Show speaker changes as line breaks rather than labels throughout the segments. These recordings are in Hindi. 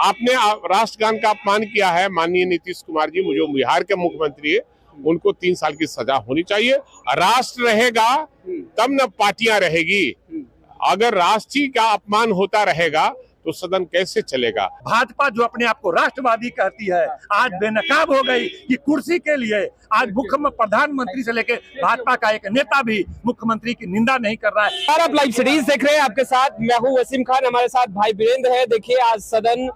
आपने राष्ट्रगान का अपमान किया है। माननीय नीतीश कुमार जी, जो बिहार के मुख्यमंत्री है, उनको 3 साल की सजा होनी चाहिए। राष्ट्र रहेगा तब न पार्टियां रहेगी। अगर राष्ट्र का अपमान होता रहेगा तो सदन कैसे चलेगा।
भाजपा जो अपने आप को राष्ट्रवादी कहती है, आज बेनकाब हो गई कि कुर्सी के लिए आज प्रधानमंत्री से लेकर भाजपा का एक नेता भी मुख्यमंत्री की निंदा नहीं कर रहा है।
आप लाइव सीरीज देख रहे हैं, आपके साथ मैं हूं वसीम खान, हमारे साथ भाई वीरेंद्र है। देखिए, आज सदन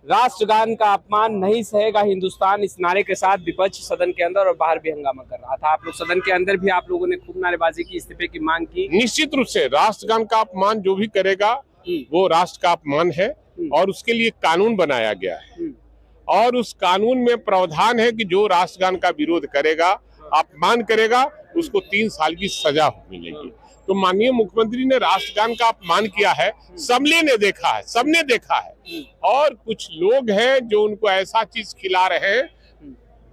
राष्ट्रगान का अपमान नहीं सहेगा हिंदुस्तान, इस नारे के साथ विपक्ष सदन के अंदर और बाहर भी हंगामा कर रहा था। आप लोग सदन के अंदर भी आप लोगों ने खूब नारेबाजी की, इस्तीफे की मांग की।
निश्चित रूप से राष्ट्रगान का अपमान जो भी करेगा वो राष्ट्र का अपमान है और उसके लिए कानून बनाया गया है और उस कानून में प्रावधान है कि जो राष्ट्रगान का विरोध करेगा, अपमान करेगा, उसको 3 साल की सजा मिलेगी। तो माननीय मुख्यमंत्री ने राष्ट्रगान का अपमान किया है, सबने देखा है और कुछ लोग हैं जो उनको ऐसा चीज खिला रहे हैं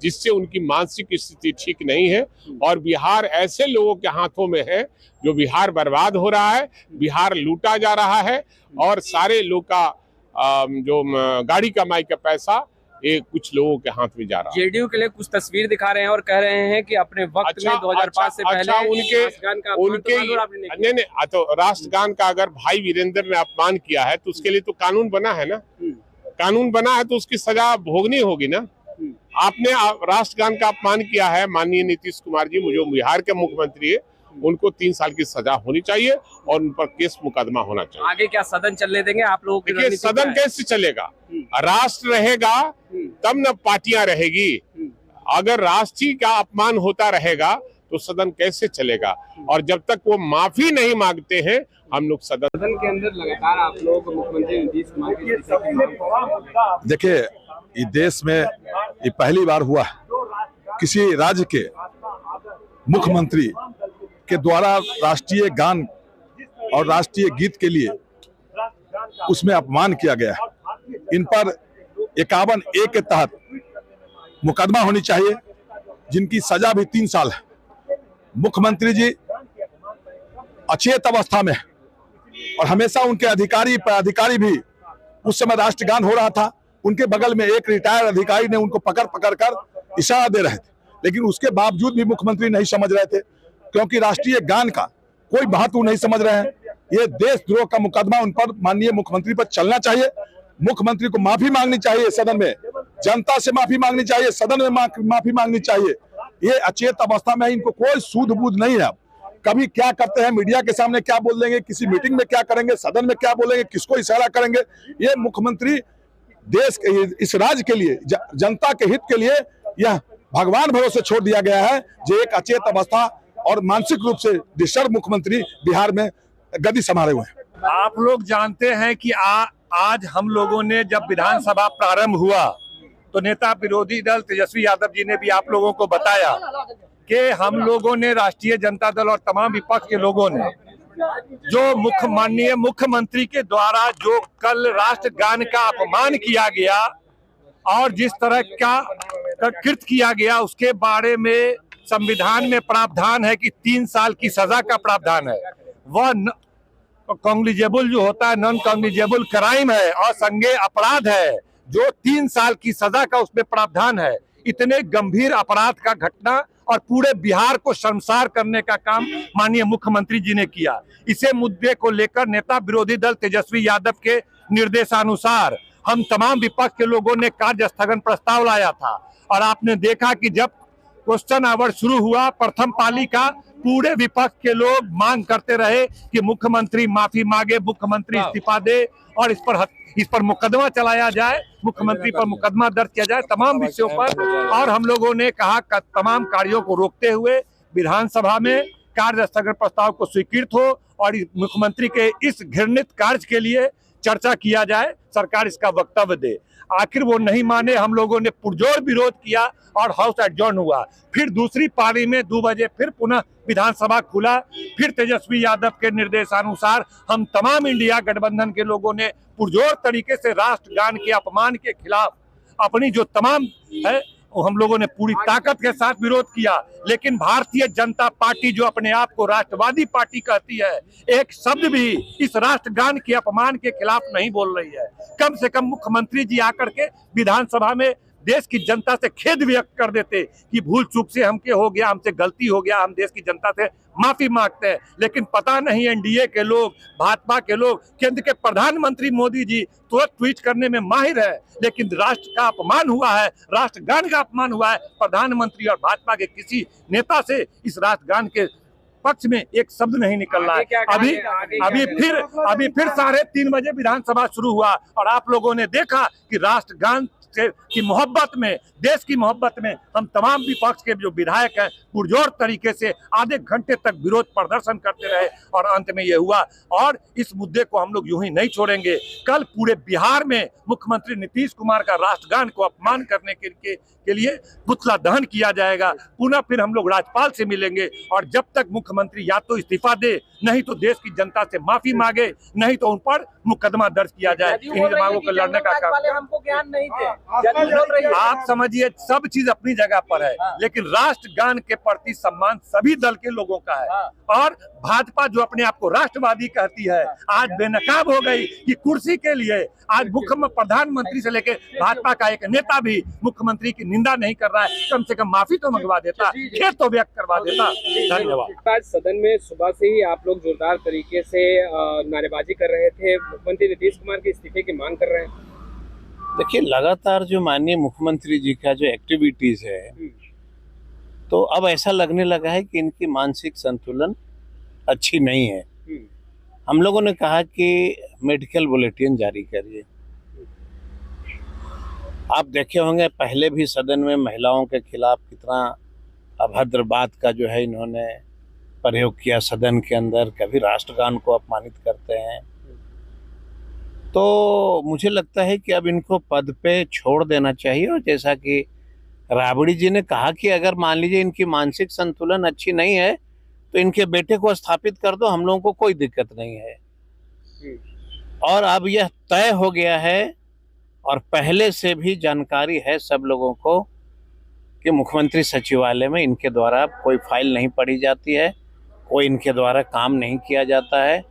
जिससे उनकी मानसिक स्थिति ठीक नहीं है और बिहार ऐसे लोगों के हाथों में है जो बिहार बर्बाद हो रहा है, बिहार लूटा जा रहा है और सारे लोग का जो गाड़ी कमाई का पैसा ये कुछ लोगों के हाथ में जा रहा है।
जेडीयू के लिए कुछ तस्वीर दिखा रहे हैं और कह रहे हैं कि अपने वक्त में 2005 से पहले
उनके नहीं तो राष्ट्रगान का अगर भाई वीरेंद्र ने अपमान किया है तो उसके लिए तो कानून बना है ना, कानून बना है तो उसकी सजा भोगनी होगी ना। आपने राष्ट्रगान का अपमान किया है। माननीय नीतीश कुमार जी, जो बिहार के मुख्यमंत्री है, उनको 3 साल की सजा होनी चाहिए और उन पर केस मुकदमा होना चाहिए।
आगे क्या सदन चलने देंगे आप लोगों?
देखिए, सदन कैसे चलेगा? राष्ट्र रहेगा तब न पार्टियां रहेगी। अगर राष्ट्र का अपमान होता रहेगा तो सदन कैसे चलेगा? और जब तक वो माफी नहीं मांगते हैं, हम लोग सदन
के अंदर लगातार आप लोग मुख्यमंत्री नीतीश कुमार की
देखिए, इस देश में ये पहली बार हुआ किसी राज्य के मुख्यमंत्री के द्वारा राष्ट्रीय गान और राष्ट्रीय गीत के लिए उसमें अपमान किया गया। इन पर 51A के तहत मुकदमा होनी चाहिए, जिनकी सजा भी 3 साल है। मुख्यमंत्री जी अचेत अवस्था में और हमेशा उनके अधिकारी भी, उस समय राष्ट्रगान हो रहा था, उनके बगल में एक रिटायर्ड अधिकारी ने उनको पकड़ कर इशारा दे रहे थे, लेकिन उसके बावजूद भी मुख्यमंत्री नहीं समझ रहे थे, क्योंकि राष्ट्रीय गान का कोई महत्व नहीं समझ रहे हैं। ये देशद्रोह का मुकदमा उन पर, माननीय मुख्यमंत्री पर चलना चाहिए। मुख्यमंत्री को माफी मांगनी चाहिए, सदन में जनता से माफी मांगनी चाहिए, सदन में माफी मांगनी चाहिए। ये अचेत अवस्था में इनको कोई सूझ बूझ नहीं है। कभी क्या करते हैं, मीडिया के सामने क्या बोल देंगे, किसी मीटिंग में क्या करेंगे, सदन में क्या बोलेंगे, किसको इशारा करेंगे। ये मुख्यमंत्री देश के, इस राज्य के लिए, जनता के हित के लिए यह भगवान भरोसे छोड़ दिया गया है। जो एक अचेत अवस्था और मानसिक रूप से डिस्टर्ब मुख्यमंत्री बिहार में गद्दी संभाले हुए हैं।
आप लोग जानते हैं कि आज हम लोगों ने जब विधानसभा प्रारंभ हुआ तो नेता विरोधी दल तेजस्वी यादव जी ने भी आप लोगों को बताया कि हम लोगों ने, राष्ट्रीय जनता दल और तमाम विपक्ष के लोगों ने, जो माननीय मुख्यमंत्री के द्वारा जो कल राष्ट्रगान का अपमान किया गया और जिस तरह का कृत्य किया गया, उसके बारे में संविधान में प्रावधान है कि 3 साल की सजा का प्रावधान है। वह कॉग्निजेबल जो होता है, नॉन कॉग्निजेबल क्राइम है और संज्ञेय अपराध है, जो 3 साल की सजा का उसमें प्रावधान है। इतने गंभीर अपराध का घटना और पूरे बिहार को शर्मसार करने का काम माननीय मुख्यमंत्री जी ने किया। इसे मुद्दे को लेकर नेता विरोधी दल तेजस्वी यादव के निर्देशानुसार हम तमाम विपक्ष के लोगों ने कार्य स्थगन प्रस्ताव लाया था और आपने देखा कि जब क्वेश्चन आवर शुरू हुआ प्रथम पाली का, पूरे विपक्ष के लोग मांग करते रहे कि मुख्यमंत्री माफी मांगे, मुख्यमंत्री इस्तीफा दे और इस पर मुकदमा चलाया जाए, मुख्यमंत्री पर मुकदमा दर्ज किया जाए, तमाम विषयों पर। और हम लोगों ने कहा कि तमाम कार्यों को रोकते हुए विधानसभा में कार्य स्थगन प्रस्ताव को स्वीकृत हो और मुख्यमंत्री के इस घृणित कार्य के लिए चर्चा किया जाए, सरकार इसका वक्तव्य दे। आखिर वो नहीं माने, हम लोगों ने पुरजोर विरोध किया और हाउस एडजॉर्न हुआ। फिर दूसरी पारी में 2 बजे फिर पुनः विधानसभा खुला। फिर तेजस्वी यादव के निर्देशानुसार हम तमाम इंडिया गठबंधन के लोगों ने पुरजोर तरीके से राष्ट्रगान के अपमान के खिलाफ अपनी जो तमाम है हम लोगों ने पूरी ताकत के साथ विरोध किया, लेकिन भारतीय जनता पार्टी जो अपने आप को राष्ट्रवादी पार्टी कहती है, एक शब्द भी इस राष्ट्रगान के अपमान के खिलाफ नहीं बोल रही है। कम से कम मुख्यमंत्री जी आकर के विधानसभा में देश की जनता से खेद व्यक्त कर देते कि भूल चूक से हमके हो गया, हमसे गलती हो गया, हम देश की जनता से माफी मांगते हैं। लेकिन पता नहीं एनडीए के लोग, भाजपा के लोग, केंद्र के प्रधानमंत्री मोदी जी तुरंत ट्वीट करने में माहिर है, लेकिन राष्ट्र का अपमान हुआ है, राष्ट्रगान का अपमान हुआ है, प्रधानमंत्री और भाजपा के किसी नेता से इस राष्ट्रगान के पक्ष में एक शब्द नहीं निकल रहा है। अभी फिर 3:30 बजे विधानसभा शुरू हुआ और आप लोगों ने देखा कि राष्ट्रगान की मोहब्बत में, देश की मोहब्बत में हम तमाम विपक्ष के जो विधायक हैं पुरजोर तरीके से आधे घंटे तक विरोध प्रदर्शन करते रहे और अंत में ये हुआ। और इस मुद्दे को हम लोग यूं ही नहीं छोड़ेंगे। कल पूरे बिहार में मुख्यमंत्री नीतीश कुमार का राष्ट्रगान को अपमान करने के लिए पुतला दहन किया जाएगा। पुनः फिर हम लोग राज्यपाल से मिलेंगे और जब तक मुख्यमंत्री या तो इस्तीफा दे, नहीं तो देश की जनता से माफी मांगे, नहीं तो उन पर मुकदमा दर्ज किया जाए। इन मांगों को लड़ने का काम
हमको ज्ञान नहीं थे।
आप समझिए, सब चीज अपनी जगह पर है, लेकिन राष्ट्रगान के प्रति सम्मान सभी दल के लोगों का है। और भाजपा जो अपने आप को राष्ट्रवादी कहती है, आज बेनकाब हो गई कि कुर्सी के लिए आज प्रधानमंत्री से लेकर भाजपा का एक नेता भी मुख्यमंत्री की निंदा नहीं कर रहा है। कम से कम माफी तो मंगवा देता, खेद तो व्यक्त करवा देता। धन्यवाद।
आज सदन में सुबह से ही आप लोग जोरदार तरीके से नारेबाजी कर रहे थे, मुख्यमंत्री नीतीश कुमार के इस्तीफे की मांग कर रहे हैं।
देखिए, लगातार जो माननीय मुख्यमंत्री जी का जो एक्टिविटीज है, तो अब ऐसा लगने लगा है कि इनकी मानसिक संतुलन अच्छी नहीं है। हम लोगों ने कहा कि मेडिकल बुलेटिन जारी करिए। आप देखे होंगे पहले भी सदन में महिलाओं के खिलाफ कितना अभद्र बात का जो है इन्होंने प्रयोग किया सदन के अंदर, कभी राष्ट्रगान को अपमानित करते हैं। तो मुझे लगता है कि अब इनको पद पे छोड़ देना चाहिए। और जैसा कि राबड़ी जी ने कहा कि अगर मान लीजिए इनकी मानसिक संतुलन अच्छी नहीं है तो इनके बेटे को स्थापित कर दो, हम लोगों को कोई दिक्कत नहीं है। और अब यह तय हो गया है और पहले से भी जानकारी है सब लोगों को कि मुख्यमंत्री सचिवालय में इनके द्वारा कोई फाइल नहीं पढ़ी जाती है, कोई इनके द्वारा काम नहीं किया जाता है।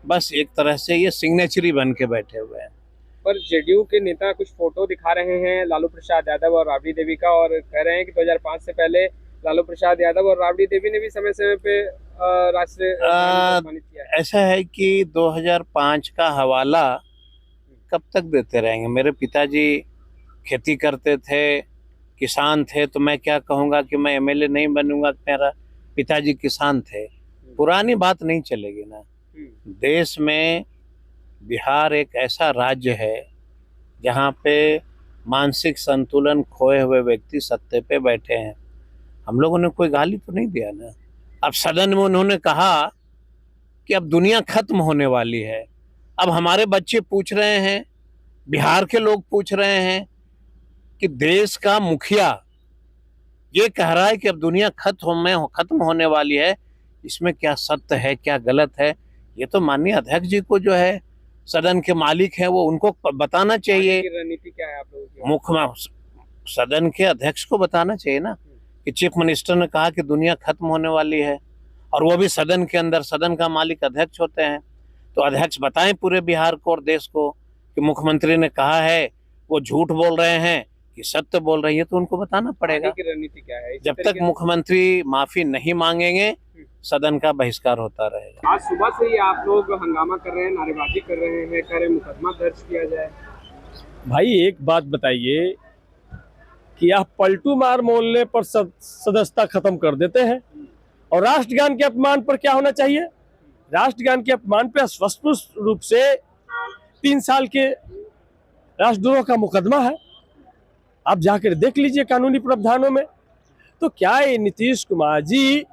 बस एक तरह से ये सिग्नेचरी बन के बैठे हुए हैं।
पर जेडीयू के नेता कुछ फोटो दिखा रहे हैं लालू प्रसाद यादव और राबड़ी देवी का, और कह रहे हैं कि 2005 से पहले लालू प्रसाद यादव और राबड़ी देवी ने भी समय समय पे राष्ट्रीय सम्मानित किया है।
ऐसा है कि 2005 का हवाला कब तक देते रहेंगे। मेरे पिताजी खेती करते थे, किसान थे, तो मैं क्या कहूँगा कि मैं एमएलए नहीं बनूंगा, मेरा पिताजी किसान थे। पुरानी बात नहीं चलेगी ना। देश में बिहार एक ऐसा राज्य है जहाँ पे मानसिक संतुलन खोए हुए व्यक्ति सत्ते पे बैठे हैं। हम लोगों ने कोई गाली तो नहीं दिया ना। अब सदन में उन्होंने कहा कि अब दुनिया खत्म होने वाली है। अब हमारे बच्चे पूछ रहे हैं, बिहार के लोग पूछ रहे हैं कि देश का मुखिया ये कह रहा है कि अब दुनिया खत्म होने वाली है, इसमें क्या सत्य है, क्या गलत है? ये तो माननीय अध्यक्ष जी को जो है सदन के मालिक हैं वो उनको बताना चाहिए।
रणनीति क्या है आप लोगों की?
मुख्य सदन के अध्यक्ष को बताना चाहिए ना कि चीफ मिनिस्टर ने कहा कि दुनिया खत्म होने वाली है, और वो भी सदन के अंदर, सदन का मालिक अध्यक्ष होते हैं। तो अध्यक्ष बताएं पूरे बिहार को और देश को कि मुख्यमंत्री ने कहा है, वो झूठ बोल रहे हैं कि सत्य बोल रही है, तो उनको बताना पड़ेगा।
रणनीति क्या है?
जब तक मुख्यमंत्री माफी नहीं मांगेंगे सदन का बहिष्कार होता रहेगा।
आज सुबह से ही आप लोग हंगामा कर रहे हैं, नारेबाजी कर रहे हैं, कह रहे मुकदमा दर्ज किया जाए।
भाई एक बात बताइए कि आप पलटू मार मोहल्ले पर सदस्यता खत्म कर देते हैं, और राष्ट्रगान के अपमान पर क्या होना चाहिए? राष्ट्रगान के अपमान पर स्पष्ट रूप से 3 साल के राष्ट्रद्रोह का मुकदमा है। आप जाकर देख लीजिए कानूनी प्रावधानों में। तो क्या ये नीतीश कुमार जी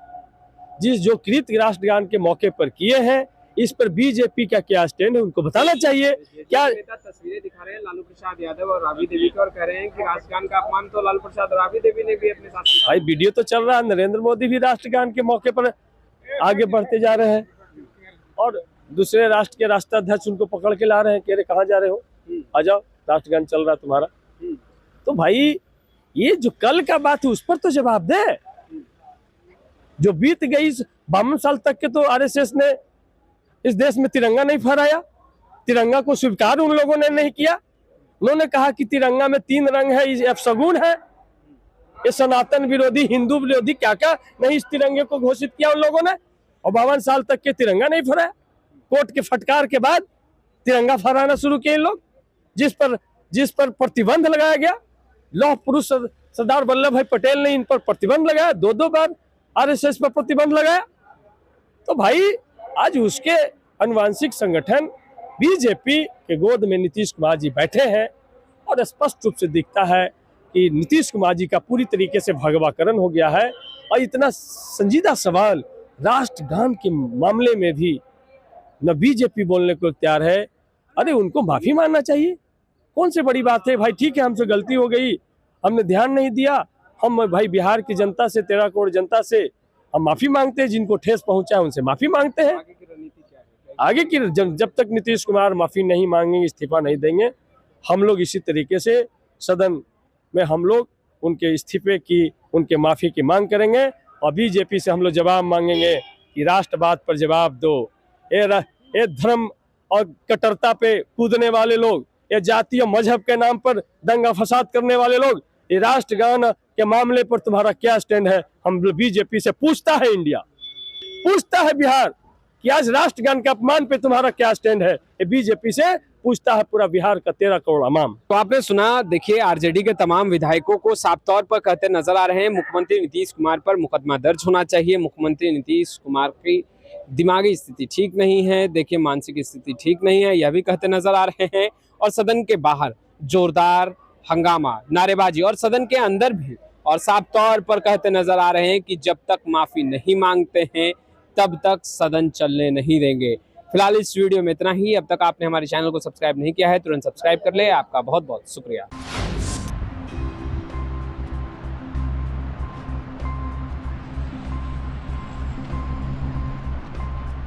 जिस जो कृत राष्ट्रगान के मौके पर किए हैं, इस पर बीजेपी का क्या स्टैंड है, उनको बताना चाहिए। क्या
नेता तस्वीरें दिखा रहे हैं लालू प्रसाद यादव और राबड़ी देवी को, और कह रहे हैं कि राष्ट्रगान का अपमान तो लालू प्रसाद और राबड़ी देवी ने भी अपने साथ।
भाई वीडियो तो चल रहा है, नरेंद्र मोदी भी राष्ट्रगान के मौके पर आगे बढ़ते जा रहे हैं, और दूसरे राष्ट्र के राष्ट्राध्यक्ष उनको पकड़ के ला रहे हैं, कह रहे कहाँ जा रहे हो, आ जाओ, राष्ट्रगान चल रहा है तुम्हारा। तो भाई ये जो कल का बात है उस पर तो जवाब दे। जो बीत गई 52 साल तक के तो आरएसएस ने इस देश में तिरंगा नहीं फहराया, तिरंगा को स्वीकार उन लोगों ने नहीं किया। उन्होंने कहा कि तिरंगा में 3 रंग है, ये अपशगुन है, ये सनातन विरोधी, हिंदू विरोधी, क्या क्या नहीं इस तिरंगे को घोषित किया उन लोगों ने। और 52 साल तक के तिरंगा नहीं फहराया। कोर्ट के फटकार के बाद तिरंगा फहराना शुरू किए लोग, जिस पर प्रतिबंध लगाया गया। लौह पुरुष सरदार वल्लभ भाई पटेल ने इन पर प्रतिबंध लगाया, 2 बार आरएसएस पर प्रतिबंध लगाया। तो भाई आज उसके अनुवांशिक संगठन बीजेपी के गोद में नीतीश कुमार जी बैठे हैं और स्पष्ट रूप से दिखता है कि नीतीश कुमार जी का पूरी तरीके से भगवाकरण हो गया है। और इतना संजीदा सवाल राष्ट्रगान के मामले में भी न बीजेपी बोलने को तैयार है। अरे उनको माफी मांगना चाहिए, कौन सी बड़ी बात है भाई। ठीक है, हमसे गलती हो गई, हमने ध्यान नहीं दिया, हम भाई बिहार की जनता से, 13 करोड़ जनता से हम माफी मांगते हैं। जिनको ठेस पहुंचा है उनसे माफी मांगते हैं। आगे की जब तक नीतीश कुमार माफी नहीं मांगेंगे, इस्तीफा नहीं देंगे, हम लोग इसी तरीके से सदन में हम लोग उनके इस्तीफे की, उनके माफी की मांग करेंगे। और बीजेपी से हम लोग जवाब मांगेंगे कि राष्ट्रवाद पर जवाब दो। ये धर्म और कट्टरता पे कूदने वाले लोग, ये जाति और मजहब के नाम पर दंगा फसाद करने वाले लोग, ये राष्ट्रगान के मामले पर तुम्हारा क्या स्टैंड है। हम बीजेपी से पूछता है, इंडिया पूछता है बिहार कि आज राष्ट्रगान के अपमान पे तुम्हारा क्या स्टैंड है। ये बीजेपी से पूछता है पूरा बिहार का 13 करोड़ अवाम।
तो आपने सुना, देखिए आरजेडी के तमाम विधायकों को साफ तौर पर कहते नजर आ रहे हैं मुख्यमंत्री नीतीश कुमार पर मुकदमा दर्ज होना चाहिए। मुख्यमंत्री नीतीश कुमार की दिमागी स्थिति ठीक नहीं है, देखिए मानसिक स्थिति ठीक नहीं है, यह भी कहते नजर आ रहे हैं। और सदन के बाहर जोरदार हंगामा, नारेबाजी, और सदन के अंदर भी, और साफ तौर पर कहते नजर आ रहे हैं कि जब तक माफी नहीं मांगते हैं तब तक सदन चलने नहीं देंगे। फिलहाल इस वीडियो में इतना ही। अब तक आपने हमारे चैनल को सब्सक्राइब नहीं किया है तुरंत सब्सक्राइब कर ले। आपका बहुत बहुत शुक्रिया।